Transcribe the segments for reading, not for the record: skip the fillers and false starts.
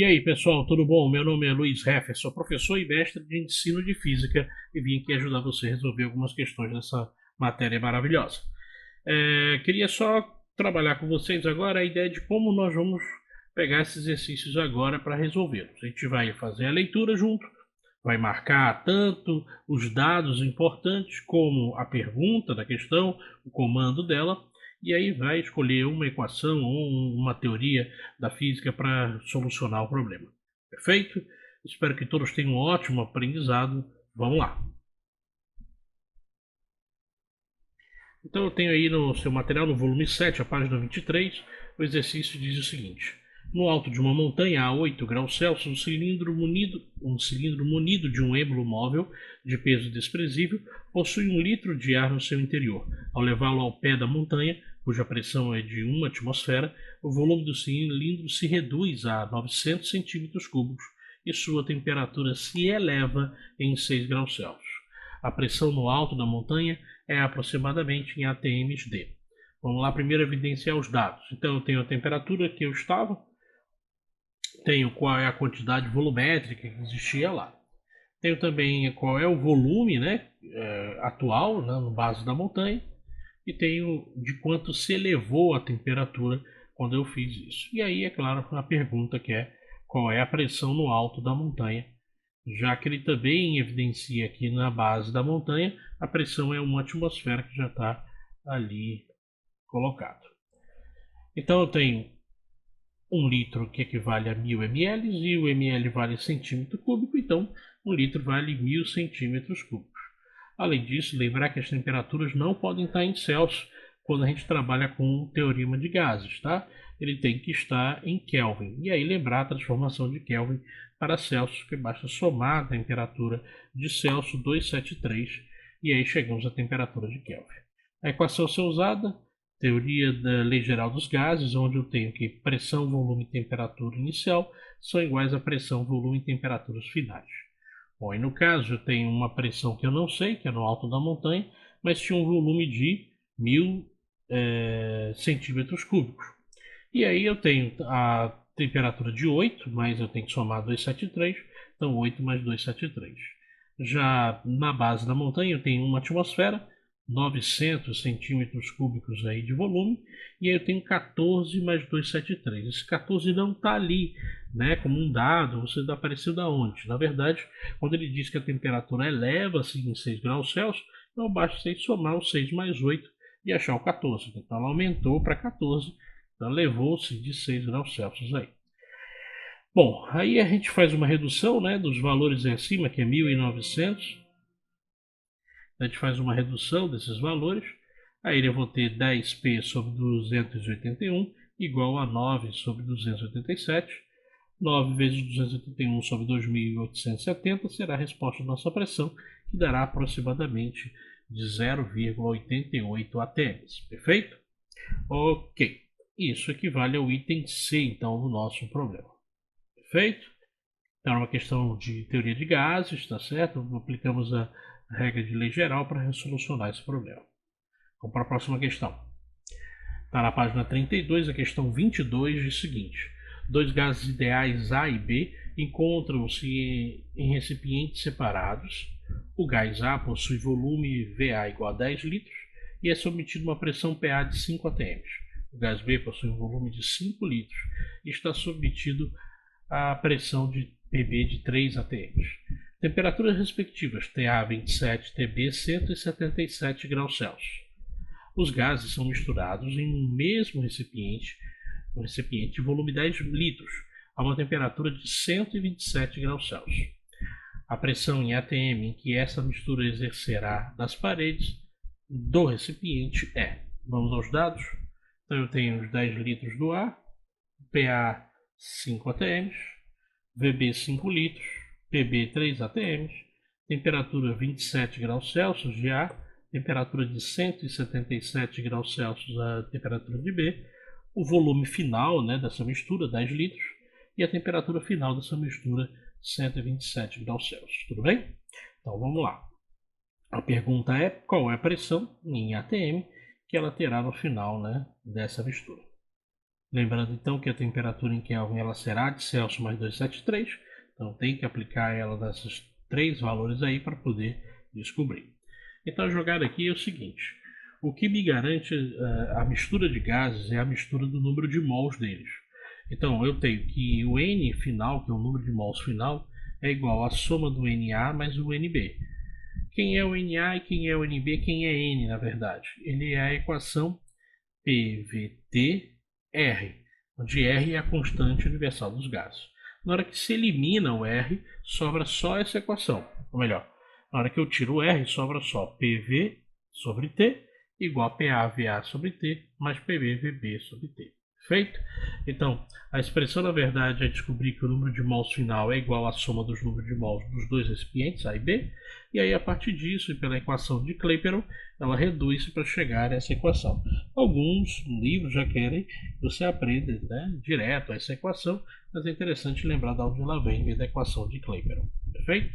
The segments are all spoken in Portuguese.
E aí, pessoal, tudo bom? Meu nome é Luiz Heffer, sou professor e mestre de ensino de física e vim aqui ajudar você a resolver algumas questões dessa matéria maravilhosa. Queria só trabalhar com vocês agora a ideia de como nós vamos pegar esses exercícios agora para resolvê-los. A gente vai fazer a leitura junto, vai marcar tanto os dados importantes como a pergunta da questão, o comando dela, e aí vai escolher uma equação ou uma teoria da física para solucionar o problema. Perfeito? Espero que todos tenham um ótimo aprendizado. Vamos lá. Então eu tenho aí no seu material, no volume 7, a página 23, o exercício diz o seguinte: no alto de uma montanha a 8 graus Celsius, um cilindro munido de um êmbolo móvel de peso desprezível possui 1 litro de ar no seu interior. Ao levá-lo ao pé da montanha, cuja pressão é de 1 atmosfera, o volume do cilindro se reduz a 900 centímetros cúbicos e sua temperatura se eleva em 6 graus Celsius. A pressão no alto da montanha é aproximadamente em atms/d. Vamos lá primeiro evidenciar os dados. Então eu tenho a temperatura que eu estava, tenho qual é a quantidade volumétrica que existia lá. Tenho também qual é o volume, né, atual, né, no base da montanha, e tenho de quanto se elevou a temperatura quando eu fiz isso. E aí, é claro, a pergunta que é qual é a pressão no alto da montanha, já que ele também evidencia aqui na base da montanha, a pressão é 1 atmosfera que já está ali colocado. Então eu tenho 1 litro que equivale a 1000 ml e o ml vale centímetro cúbico, então 1 litro vale 1000 centímetros cúbicos. Além disso, lembrar que as temperaturas não podem estar em Celsius quando a gente trabalha com o teorema de gases, tá? Ele tem que estar em Kelvin. E aí lembrar a transformação de Kelvin para Celsius, que basta somar a temperatura de Celsius 273 e aí chegamos à temperatura de Kelvin. A equação a ser usada, teoria da lei geral dos gases, onde eu tenho que pressão, volume e temperatura inicial são iguais a pressão, volume e temperaturas finais. Bom, e no caso eu tenho uma pressão que eu não sei, que é no alto da montanha, mas tinha um volume de 1000 centímetros cúbicos. E aí eu tenho a temperatura de 8, mas eu tenho que somar 273, então 8 mais 273. Já na base da montanha eu tenho uma atmosfera, 900 centímetros cúbicos aí de volume, e aí eu tenho 14 mais 273. Esse 14 não está ali, né, como um dado, você apareceu da onde? Na verdade, quando ele diz que a temperatura eleva-se em 6 graus Celsius, então basta somar o 6 mais 8 e achar o 14. Então ela aumentou para 14, então levou-se de 6 graus Celsius aí. Bom, aí a gente faz uma redução, né, dos valores em cima, que é 1900. A gente faz uma redução desses valores. Aí eu vou ter 10p sobre 281 igual a 9 sobre 287. 9 vezes 281 sobre 2.870 será a resposta da nossa pressão, que dará aproximadamente de 0,88 atm. Perfeito? Ok. Isso equivale ao item C, então, do nosso problema. Perfeito? Então, é uma questão de teoria de gases, tá certo? Aplicamos a regra de lei geral para solucionar esse problema. Vamos para a próxima questão. Está na página 32, a questão 22 diz o seguinte: dois gases ideais A e B encontram-se em recipientes separados. O gás A possui volume VA igual a 10 litros e é submetido a uma pressão PA de 5 atm. O gás B possui um volume de 5 litros e está submetido à pressão de PB de 3 atm. Temperaturas respectivas TA 27, TB 177 graus Celsius. Os gases são misturados em um mesmo recipiente, de volume 10 litros, a uma temperatura de 127 graus Celsius. A pressão em atm em que essa mistura exercerá das paredes do recipiente é. Vamos aos dados. Então eu tenho os 10 litros do ar, PA 5 atm, VB 5 litros, PB 3 atm, temperatura 27 graus Celsius de A, temperatura de 177 graus Celsius a temperatura de B, o volume final, né, dessa mistura, 10 litros, e a temperatura final dessa mistura, 127 graus Celsius. Tudo bem? Então vamos lá. A pergunta é qual é a pressão em atm que ela terá no final, né, dessa mistura. Lembrando então que a temperatura em Kelvin ela será de Celsius mais 273, então tem que aplicar ela nesses 3 valores aí para poder descobrir. Então a jogada aqui é o seguinte, o que me garante a mistura de gases é a mistura do número de mols deles. Então eu tenho que o N final, que é o número de mols final, é igual à soma do Na mais o Nb. Quem é o Na e quem é o Nb? Quem é N, na verdade? Ele é a equação PVT-R, onde R é a constante universal dos gases. Na hora que se elimina o R, sobra só essa equação. Ou melhor, na hora que eu tiro o R, sobra só PV sobre T igual a PA-VA sobre T mais PV-VB sobre T. Feito? Então, a expressão na verdade é descobrir que o número de mols final é igual à soma dos números de mols dos dois recipientes, A e B, e aí a partir disso, e pela equação de Clapeyron, ela reduz-se para chegar a essa equação. Alguns livros já querem que você aprenda, né, direto a essa equação, mas é interessante lembrar de onde ela vem, da equação de Clapeyron. Perfeito?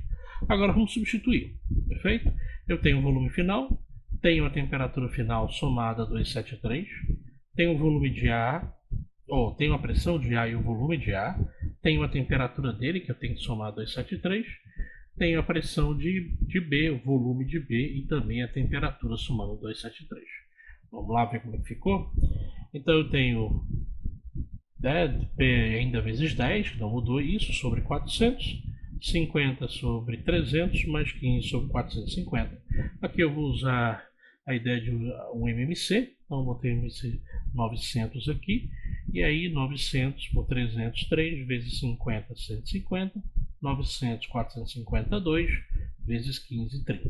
Agora vamos substituir. Perfeito? Eu tenho o volume final, tenho a temperatura final somada a 273, tenho o volume de ar, ou tenho a pressão de ar e o volume de ar, tenho a temperatura dele, que eu tenho que somar a 273, tenho a pressão de B, o volume de B e também a temperatura somando 273. Vamos lá ver como é que ficou? Então eu tenho P ainda vezes 10, que não mudou isso, sobre 400, 50 sobre 300, mais 15 sobre 450. Aqui eu vou usar a ideia de um MMC, então eu botei MMC 900 aqui, e aí 900 por 300, 3 vezes 50, 150, 900, 452, vezes 15, 30.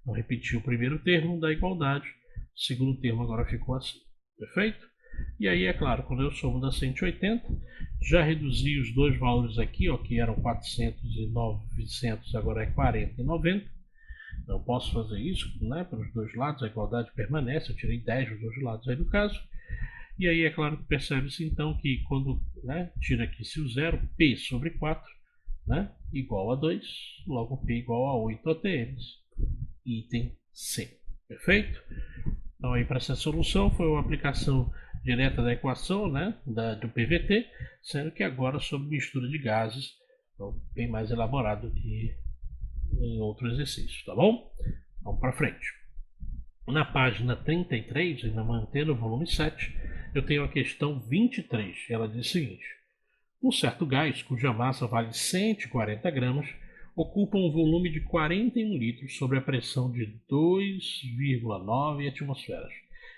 Então repetir o primeiro termo da igualdade, o segundo termo agora ficou assim, perfeito? E aí, é claro, quando eu somo da 180, já reduzi os dois valores aqui, ó, que eram 400 e 900, agora é 40 e 90. Então, eu posso fazer isso, né, para os dois lados, a igualdade permanece, eu tirei 10 dos dois lados aí no caso. E aí, é claro que percebe-se então que quando, né, tira aqui se o zero, P sobre 4, né, igual a 2, logo P igual a 8 ATMs, item C. Perfeito? Então, aí para essa solução foi uma aplicação direta da equação, né, do PVT, sendo que agora sobre mistura de gases, então, bem mais elaborado que em outro exercício, tá bom? Vamos para frente. Na página 33, ainda mantendo o volume 7, eu tenho a questão 23. Ela diz o seguinte: um certo gás, cuja massa vale 140 gramas, ocupa um volume de 41 litros sob a pressão de 2,9 atmosferas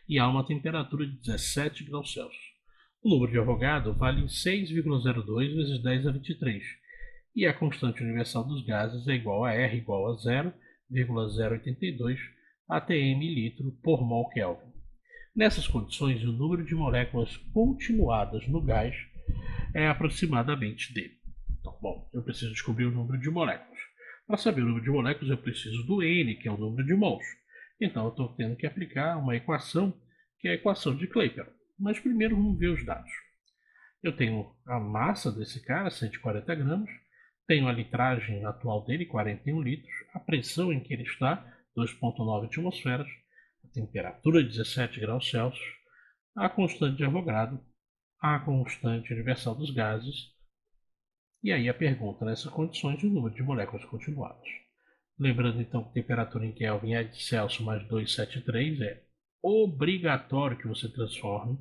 e há uma temperatura de 17 graus Celsius. O número de Avogadro vale 6,02 vezes 10 a 23 e a constante universal dos gases é igual a R igual a 0,082 atm litro por mol Kelvin. Nessas condições, o número de moléculas continuadas no gás é aproximadamente D. Então, bom, eu preciso descobrir o número de moléculas. Para saber o número de moléculas, eu preciso do N, que é o número de mols. Então, eu estou tendo que aplicar uma equação, que é a equação de Clapeyron. Mas primeiro vamos ver os dados. Eu tenho a massa desse cara, 140 gramas, tenho a litragem atual dele, 41 litros, a pressão em que ele está, 2,9 atmosferas, a temperatura, 17 graus Celsius, a constante de Avogadro, a constante universal dos gases, e aí a pergunta, nessas condições, o número de moléculas continuadas. Lembrando então que a temperatura em Kelvin é de Celsius mais 273, é obrigatório que você transforme.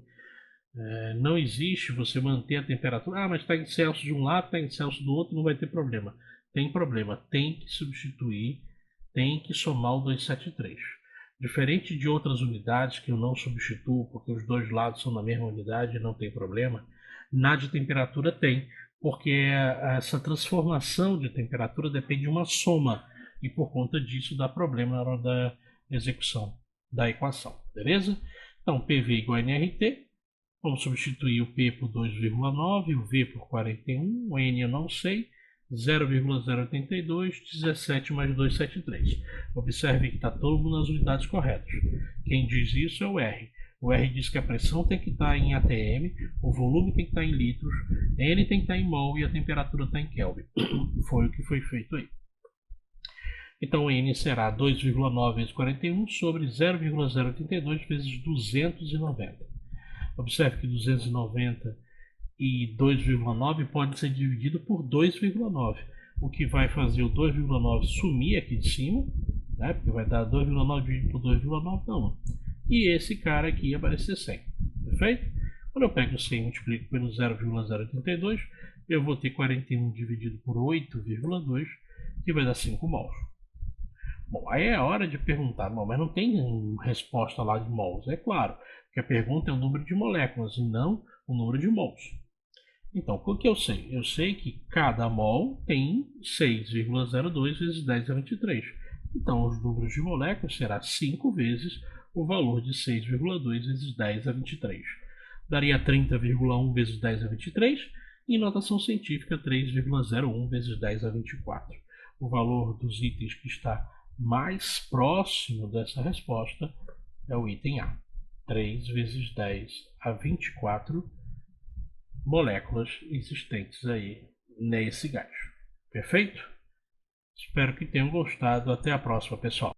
Não existe você manter a temperatura, mas está em Celsius de um lado, está em Celsius do outro, não vai ter problema. Tem problema, tem que substituir, tem que somar o 273. Diferente de outras unidades que eu não substituo, porque os dois lados são na mesma unidade e não tem problema, na de temperatura tem, porque essa transformação de temperatura depende de uma soma, e por conta disso dá problema na hora da execução da equação, beleza? Então, PV igual a nRT, vamos substituir o P por 2,9, o V por 41, o N eu não sei, 0,082, 17 mais 273. Observe que está todo mundo nas unidades corretas. Quem diz isso é o R. O R diz que a pressão tem que estar em ATM, o volume tem que estar em litros, N tem que estar em mol e a temperatura está em Kelvin. Foi o que foi feito aí. Então, N será 2,9 vezes 41 sobre 0,082 vezes 290. Observe que 290 e 2,9 pode ser dividido por 2,9, o que vai fazer o 2,9 sumir aqui de cima, né? Porque vai dar 2,9 dividido por 2,9, não. E esse cara aqui ia aparecer 100, perfeito? Quando eu pego 100 e multiplico pelo 0,082, eu vou ter 41 dividido por 8,2, que vai dar 5 mols. Bom, aí é hora de perguntar, não, mas não tem resposta lá de mols, é claro, porque a pergunta é o número de moléculas e não o número de mols. Então, o que eu sei? Eu sei que cada mol tem 6,02 vezes 10 a 23. Então, os números de moléculas será 5 vezes o valor de 6,2 vezes 10 a 23. Daria 30,1 vezes 10 a 23 e notação científica 3,01 vezes 10 a 24. O valor dos itens que está mais próximo dessa resposta é o item A. 3 vezes 10 a 24 moléculas existentes aí nesse gás. Perfeito? Espero que tenham gostado. Até a próxima, pessoal.